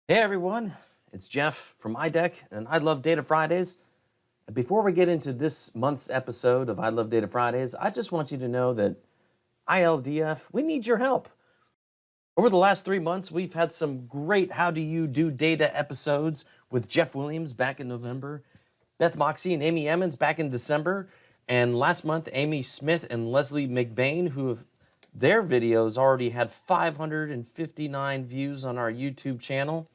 Hey everyone, it's Jeff from iDeck and I Love Data Fridays. And before we get into this month's episode of I Love Data Fridays, I just want you to know that ILDF, we need your help. Over the last 3 months, we've had some great How Do You Do Data episodes with Jeff Williams back in November, Beth Moxie and Amy Emmons back in December, and last month, Amy Smith and Leslie McBain, who have their videos already had 559 views on our YouTube channel.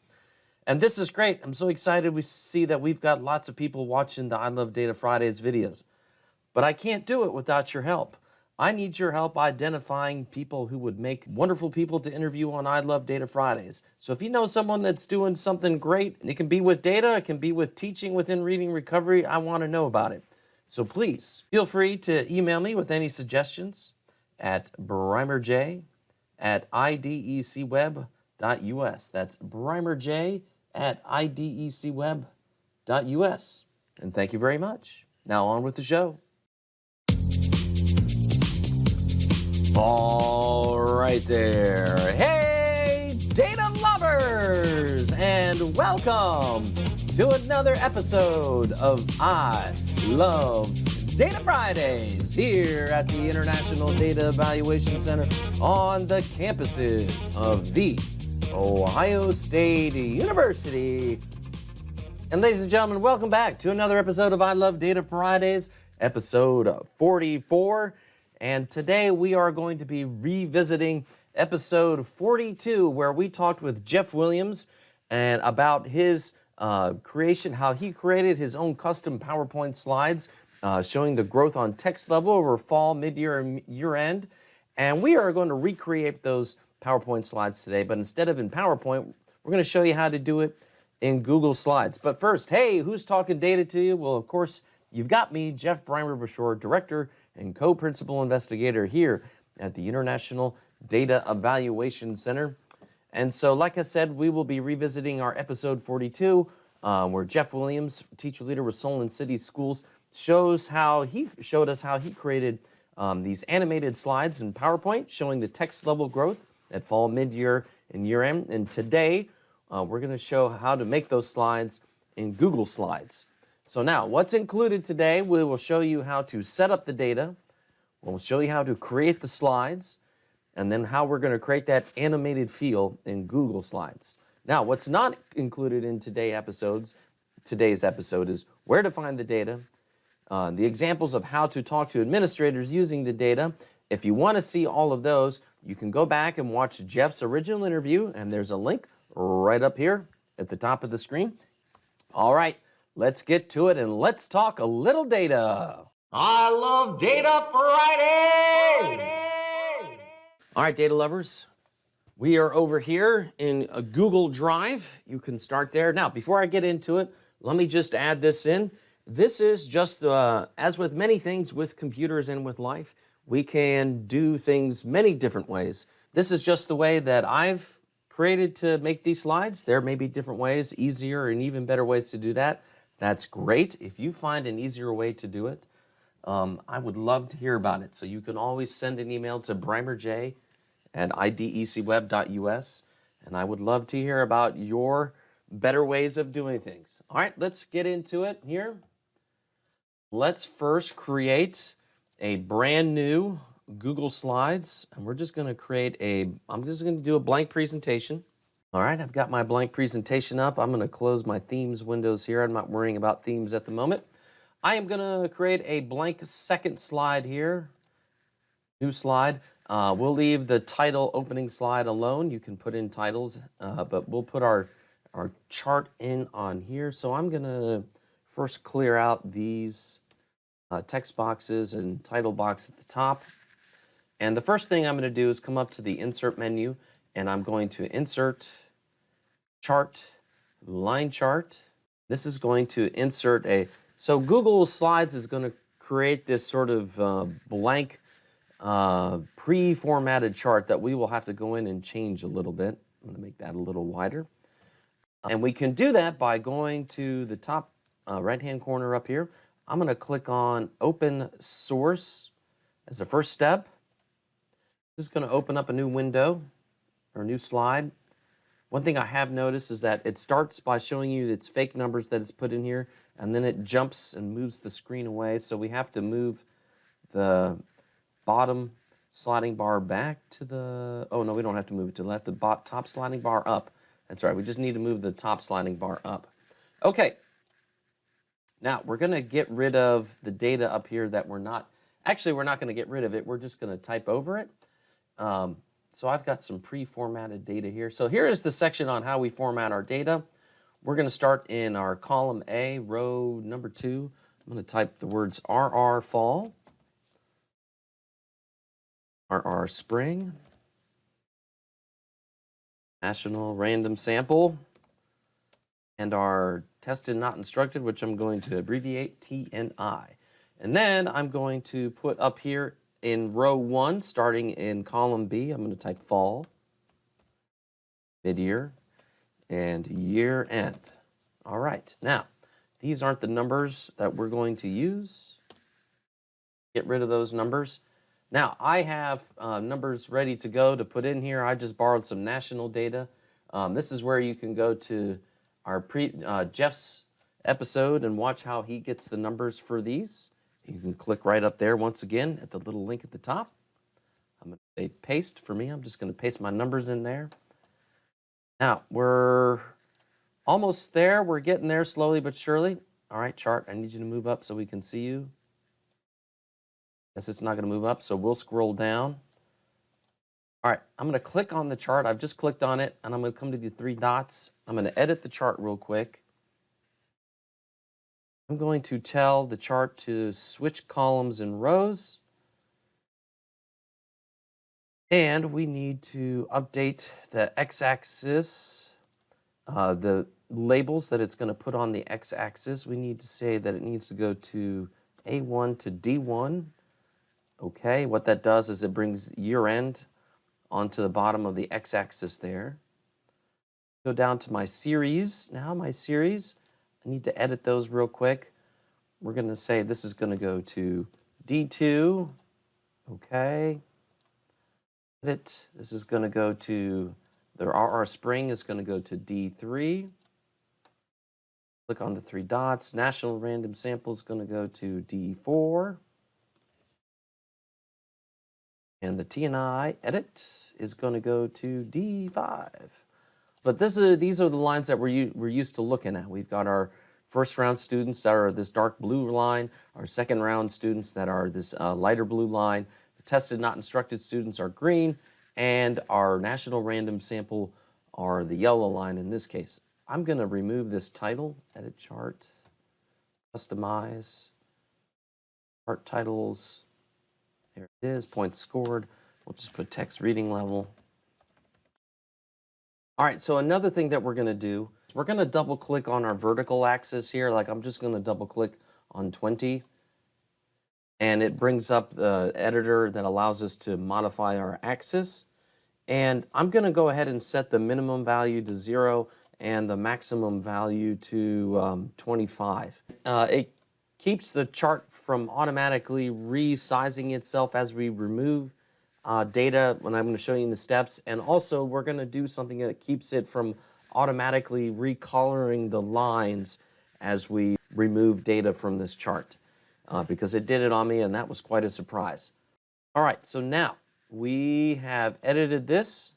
And this is great. I'm so excited we see that we've got lots of people watching the I Love Data Fridays videos. But I can't do it without your help. I need your help identifying people who would make wonderful people to interview on I Love Data Fridays. So if you know someone that's doing something great, and it can be with data, it can be with teaching within reading recovery, I want to know about it. So please feel free to email me with any suggestions at brimerj@idecweb.us. That's brimerj@idecweb.us. And thank you very much. Now on with the show. All right there. Hey, data lovers, and welcome to another episode of I Love Data Fridays here at the International Data Evaluation Center on the campuses of the Ohio State University. And ladies and gentlemen, welcome back to another episode of I Love Data Fridays, episode 44. And today we are going to be revisiting episode 42, where we talked with Jeff Williams and about his creation, how he created his own custom PowerPoint slides showing the growth on text level over fall, mid-year, and year-end. And we are going to recreate those PowerPoint slides today, but instead of in PowerPoint, we're going to show you how to do it in Google Slides. But first, hey, who's talking data to you? Well, of course, you've got me, Jeff Breimer-Bashore, Director and Co-Principal Investigator here at the International Data Evaluation Center. And so, like I said, we will be revisiting our episode 42, where Jeff Williams, teacher leader with Solon City Schools, showed us how he created these animated slides in PowerPoint showing the text level growth at fall, mid-year, and year-end. And today, we're going to show how to make those slides in Google Slides. So now, what's included today? We will show you how to set up the data. We'll show you how to create the slides, and then how we're going to create that animated feel in Google Slides. Now, what's not included in today's episode is where to find the data, the examples of how to talk to administrators using the data. If you want to see all of those, you can go back and watch Jeff's original interview, and there's a link right up here at the top of the screen. All right, let's get to it, and let's talk a little data. I love Data Friday! All right, data lovers, we are over here in a Google Drive. You can start there. Now, before I get into it, let me just add this in. This is just, as with many things with computers and with life, we can do things many different ways. This is just the way that I've created to make these slides. There may be different ways, easier and even better ways to do that. That's great. If you find an easier way to do it, I would love to hear about it. So you can always send an email to brimerj@idecweb.us, and I would love to hear about your better ways of doing things. All right, let's get into it here. Let's first create a brand new Google Slides, and we're just going to I'm just going to do a blank presentation. All right, I've got my blank presentation up. I'm going to close my themes windows here. I'm not worrying about themes at the moment. I am going to create a blank second slide here. New slide. We'll leave the title opening slide alone. You can put in titles, but we'll put our chart in on here. So I'm going to first clear out these text boxes and title box at the top. And the first thing I'm going to do is come up to the Insert menu, and I'm going to Insert Chart, Line Chart. This is going to insert so Google Slides is going to create this sort of blank pre-formatted chart that we will have to go in and change a little bit. I'm going to make that a little wider. And we can do that by going to the top right-hand corner up here. I'm going to click on Open Source as a first step. This is going to open up a new window or a new slide. One thing I have noticed is that it starts by showing you its fake numbers that it's put in here, and then it jumps and moves the screen away. So we have to move the bottom sliding bar back to the, oh no, we don't have to move it to the left, the top sliding bar up. That's right, we just need to move the top sliding bar up. Okay, now we're gonna get rid of the data up here that we're not gonna get rid of it, we're just gonna type over it. So I've got some pre-formatted data here. So here is the section on how we format our data. We're gonna start in our column A, row number 2. I'm gonna type the words RR fall, RR spring, national random sample, and our tested not instructed, which I'm going to abbreviate TNI. And then I'm going to put up here in row 1, starting in column B, I'm going to type fall, mid-year, and year end. All right, now, these aren't the numbers that we're going to use. Get rid of those numbers. Now, I have numbers ready to go to put in here. I just borrowed some national data. This is where you can go to our Jeff's episode and watch how he gets the numbers for these. You can click right up there once again at the little link at the top. I'm going to say paste for me. I'm just going to paste my numbers in there. Now, we're almost there. We're getting there slowly but surely. All right, chart, I need you to move up so we can see you. Guess it's not going to move up, so we'll scroll down. All right, I'm going to click on the chart. I've just clicked on it, and I'm going to come to the 3 dots. I'm going to edit the chart real quick. I'm going to tell the chart to switch columns and rows. And we need to update the x-axis, the labels that it's going to put on the x-axis. We need to say that it needs to go to A1 to D1. Okay, what that does is it brings year end onto the bottom of the x-axis there. Go down to my series. Now my series, I need to edit those real quick. We're going to say this is going to go to D2. Okay. Edit. This is going to go to, the RR spring is going to go to D3. Click on the 3 dots. National random sample is going to go to D4. And the TNI edit is going to go to D5. But these are the lines that we're used to looking at. We've got our first round students that are this dark blue line, our second round students that are this lighter blue line, the tested not instructed students are green, and our national random sample are the yellow line in this case. I'm going to remove this title, edit chart, customize, chart titles, there it is, points scored. We'll just put text reading level. All right, so another thing that we're going to do, we're going to double click on our vertical axis here. Like I'm just going to double click on 20. And it brings up the editor that allows us to modify our axis. And I'm going to go ahead and set the minimum value to 0 and the maximum value to 25. It keeps the chart from automatically resizing itself as we remove data when I'm going to show you in the steps. And also we're going to do something that keeps it from automatically recoloring the lines as we remove data from this chart because it did it on me and that was quite a surprise. All right, so now we have edited this,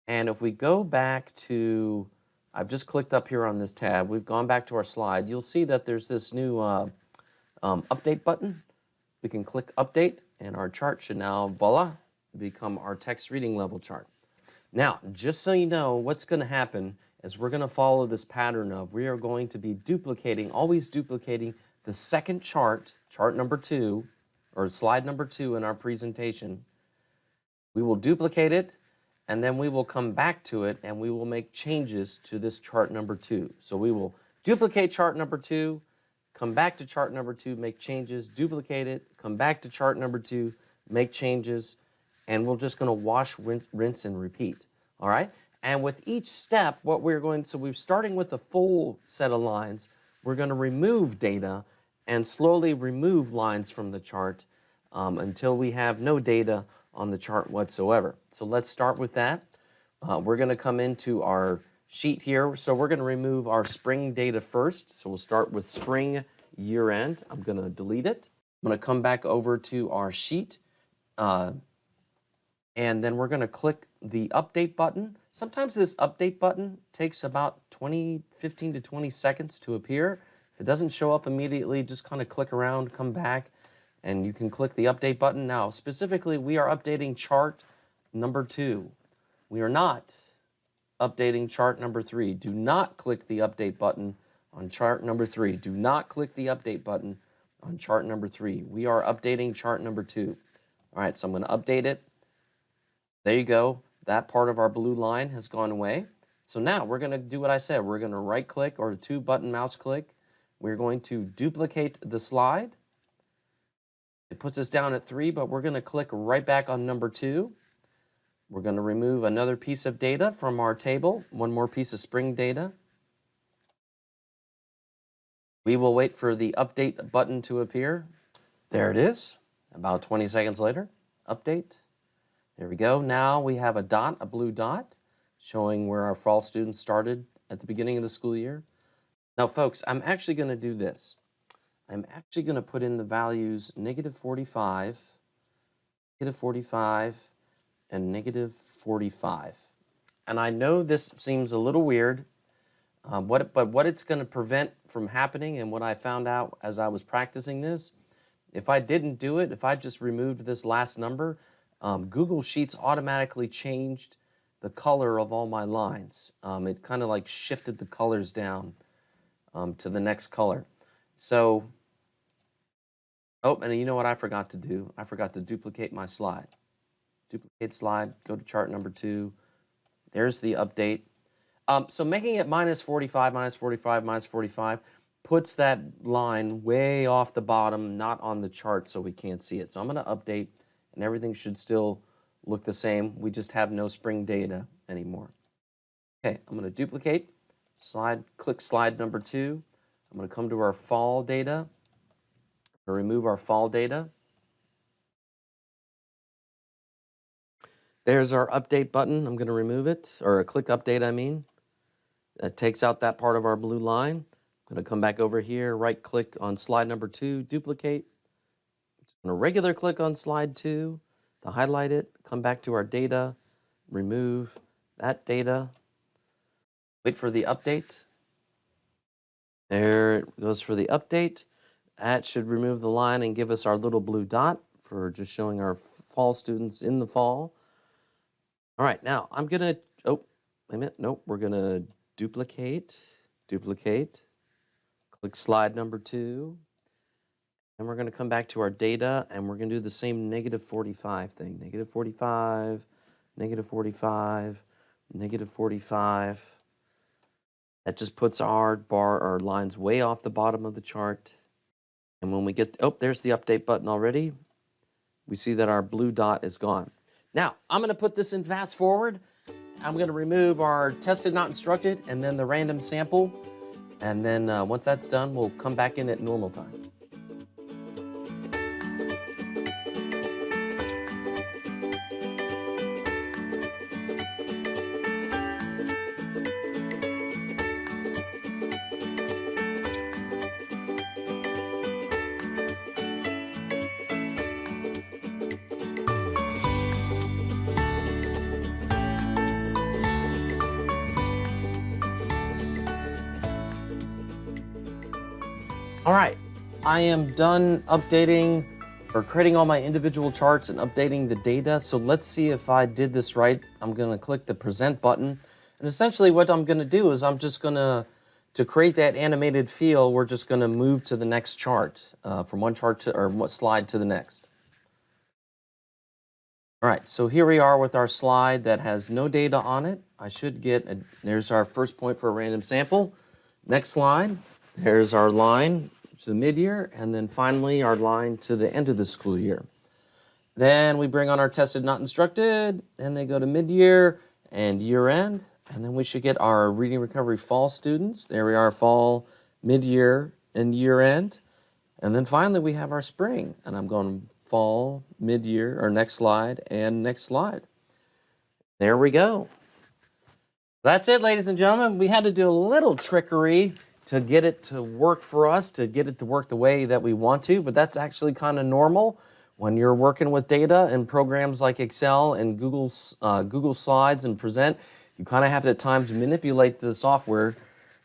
and if we go back to, I've just clicked up here on this tab, we've gone back to our slide, you'll see that there's this new update button. We can click update and our chart should now, voila, become our text reading level chart. Now, just so you know, what's going to happen is we're going to follow this pattern of we are going to be duplicating, always duplicating the second chart, chart number 2, or slide number 2 in our presentation. We will duplicate it, and then we will come back to it, and we will make changes to this chart number 2. So we will duplicate chart number 2, come back to chart number 2, make changes, duplicate it, come back to chart number 2, make changes, and we're just going to wash, rinse, and repeat. All right? And with each step, what we're going to, so we're starting with a full set of lines. We're going to remove data and slowly remove lines from the chart until we have no data on the chart whatsoever. So let's start with that. We're going to come into our sheet here. So we're going to remove our spring data first. So we'll start with spring year end. I'm going to delete it. I'm going to come back over to our sheet. And then we're going to click the update button. Sometimes this update button takes about 15 to 20 seconds to appear. If it doesn't show up immediately, just kind of click around, come back, and you can click the update button. Now, specifically, we are updating chart number 2. We are not updating chart number 3. Do not click the update button on chart number 3. Do not click the update button on chart number 3. We are updating chart number 2. All right, so I'm going to update it. There you go. That part of our blue line has gone away. So now we're going to do what I said. We're going to right click or 2-button mouse click. We're going to duplicate the slide. It puts us down at 3, but we're going to click right back on number 2. We're going to remove another piece of data from our table, one more piece of spring data. We will wait for the update button to appear. There it is, about 20 seconds later. Update. There we go. Now we have a dot, a blue dot, showing where our fall students started at the beginning of the school year. Now, folks, I'm actually going to do this. I'm actually going to put in the values -45, -45, and -45. And I know this seems a little weird, but what it's going to prevent from happening, and what I found out as I was practicing this, if I didn't do it, if I just removed this last number, Google Sheets automatically changed the color of all my lines. It kind of like shifted the colors down to the next color. So, oh, and you know what I forgot to do? I forgot to duplicate my slide. Duplicate slide, go to chart number 2. There's the update. So making it -45, -45, -45 puts that line way off the bottom, not on the chart, so we can't see it. So I'm going to update, and everything should still look the same. We just have no spring data anymore. Okay, I'm going to duplicate, slide, click slide number 2. I'm going to come to our fall data. I'm going to remove our fall data. There's our update button. I'm going to remove it, or click update, I mean. That takes out that part of our blue line. I'm going to come back over here, right-click on slide number 2, duplicate. I'm going to regular click on slide 2 to highlight it, come back to our data, remove that data, wait for the update. There it goes for the update. That should remove the line and give us our little blue dot for just showing our fall students in the fall. All right, now I'm going to, oh, wait a minute, nope, we're going to duplicate, click slide number 2, and we're going to come back to our data, and we're going to do the same -45 thing. -45, -45, -45. That just puts our lines way off the bottom of the chart. And when we get, oh, there's the update button already. We see that our blue dot is gone. Now, I'm going to put this in fast forward. I'm going to remove our tested, not instructed, and then the random sample. And then once that's done, we'll come back in at normal time. All right, I am done updating or creating all my individual charts and updating the data. So let's see if I did this right. I'm going to click the present button. And essentially what I'm going to do is I'm just going to create that animated feel, we're just going to move to the next chart, from one chart to, or what slide to the next. All right, so here we are with our slide that has no data on it. I should get, there's our first point for a random sample. Next slide. There's our line to the mid-year, and then finally our line to the end of the school year. Then we bring on our tested, not instructed, and they go to mid-year and year-end, and then we should get our reading recovery fall students. There we are, fall, mid-year, and year-end. And then finally we have our spring, and I'm going fall, mid-year, or next slide, and next slide. There we go. That's it, ladies and gentlemen. We had to do a little trickery to get it to work for us, to get it to work the way that we want to, but that's actually kind of normal when you're working with data in programs like Excel and Google Slides and Present. You kind of have to at times manipulate the software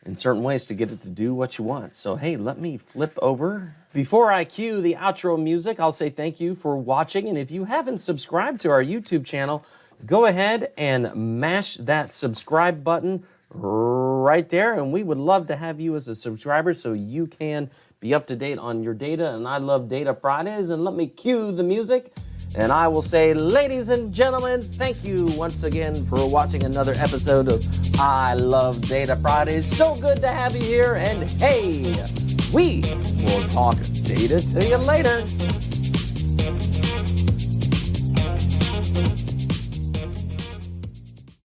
in certain ways to get it to do what you want. So, hey, let me flip over. Before I cue the outro music, I'll say thank you for watching. And if you haven't subscribed to our YouTube channel, go ahead and mash that subscribe button right there. And we would love to have you as a subscriber so you can be up to date on your data. And I love Data Fridays. And let me cue the music. And I will say, ladies and gentlemen, thank you once again for watching another episode of I Love Data Fridays. So good to have you here. And hey, we will talk data to you later.